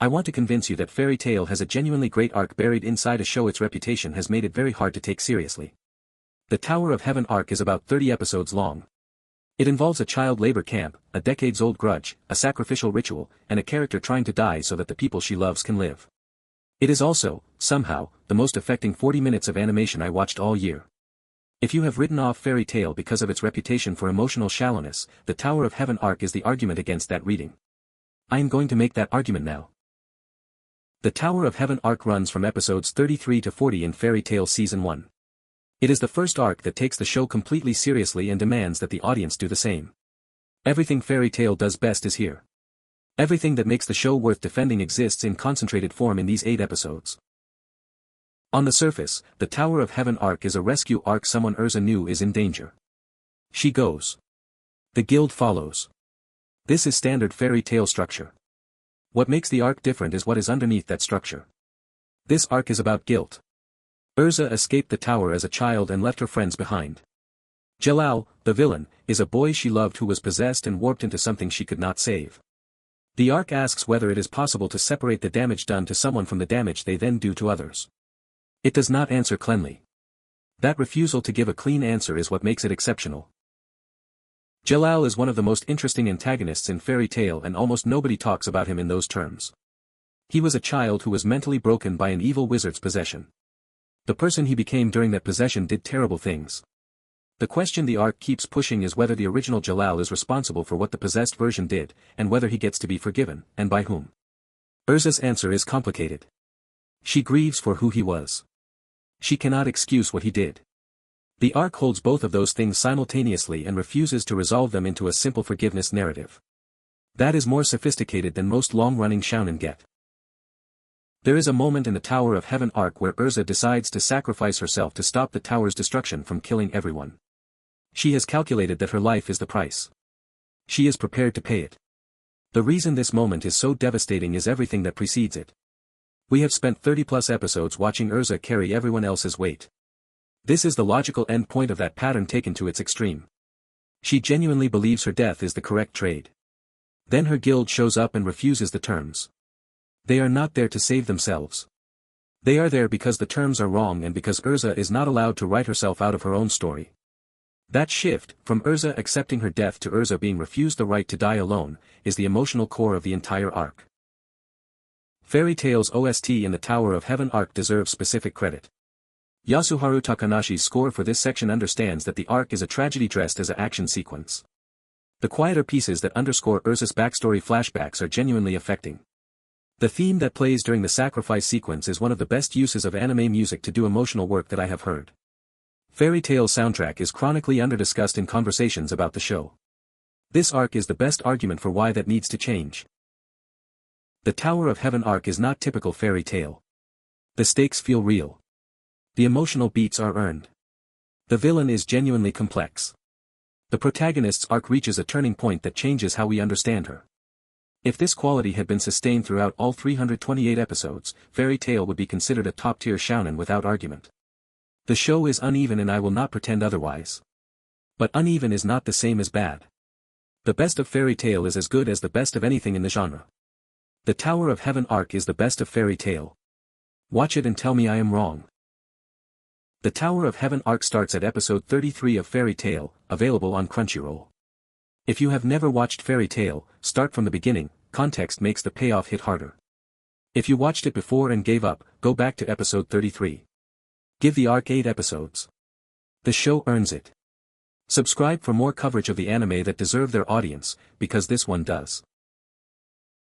I want to convince you that Fairy Tail has a genuinely great arc buried inside a show. Its reputation has made it very hard to take seriously. The Tower of Heaven arc is about 30 episodes long. It involves a child labor camp, a decades-old grudge, a sacrificial ritual, and a character trying to die so that the people she loves can live. It is also, somehow, the most affecting 40 minutes of animation I watched all year. If you have written off Fairy Tail because of its reputation for emotional shallowness, the Tower of Heaven arc is the argument against that reading. I am going to make that argument now. The Tower of Heaven arc runs from episodes 33 to 40 in Fairy Tail Season 1. It is the first arc that takes the show completely seriously and demands that the audience do the same. Everything Fairy Tail does best is here. Everything that makes the show worth defending exists in concentrated form in these 8 episodes. On the surface, the Tower of Heaven arc is a rescue arc. Someone Urza knew is in danger. She goes. The guild follows. This is standard Fairy Tail structure. What makes the arc different is what is underneath that structure. This arc is about guilt. Urza escaped the tower as a child and left her friends behind. Jalal, the villain, is a boy she loved who was possessed and warped into something she could not save. The arc asks whether it is possible to separate the damage done to someone from the damage they then do to others. It does not answer cleanly. That refusal to give a clean answer is what makes it exceptional. Jalal is one of the most interesting antagonists in Fairy Tail, and almost nobody talks about him in those terms. He was a child who was mentally broken by an evil wizard's possession. The person he became during that possession did terrible things. The question the arc keeps pushing is whether the original Jalal is responsible for what the possessed version did, and whether he gets to be forgiven, and by whom. Urza's answer is complicated. She grieves for who he was. She cannot excuse what he did. The arc holds both of those things simultaneously and refuses to resolve them into a simple forgiveness narrative. That is more sophisticated than most long-running shounen get. There is a moment in the Tower of Heaven arc where Urza decides to sacrifice herself to stop the tower's destruction from killing everyone. She has calculated that her life is the price. She is prepared to pay it. The reason this moment is so devastating is everything that precedes it. We have spent 30+ episodes watching Urza carry everyone else's weight. This is the logical end point of that pattern taken to its extreme. She genuinely believes her death is the correct trade. Then her guild shows up and refuses the terms. They are not there to save themselves. They are there because the terms are wrong and because Urza is not allowed to write herself out of her own story. That shift, from Urza accepting her death to Urza being refused the right to die alone, is the emotional core of the entire arc. Fairy Tail's OST in the Tower of Heaven arc deserves specific credit. Yasuharu Takanashi's score for this section understands that the arc is a tragedy dressed as an action sequence. The quieter pieces that underscore Urza's backstory flashbacks are genuinely affecting. The theme that plays during the sacrifice sequence is one of the best uses of anime music to do emotional work that I have heard. Fairy Tail's soundtrack is chronically underdiscussed in conversations about the show. This arc is the best argument for why that needs to change. The Tower of Heaven arc is not typical Fairy Tail. The stakes feel real. The emotional beats are earned. The villain is genuinely complex. The protagonist's arc reaches a turning point that changes how we understand her. If this quality had been sustained throughout all 328 episodes, Fairy Tail would be considered a top-tier shounen without argument. The show is uneven and I will not pretend otherwise. But uneven is not the same as bad. The best of Fairy Tail is as good as the best of anything in the genre. The Tower of Heaven arc is the best of Fairy Tail. Watch it and tell me I am wrong. The Tower of Heaven arc starts at episode 33 of Fairy Tail, available on Crunchyroll. If you have never watched Fairy Tail, start from the beginning. Context makes the payoff hit harder. If you watched it before and gave up, go back to episode 33. Give the arc 8 episodes. The show earns it. Subscribe for more coverage of the anime that deserve their audience, because this one does.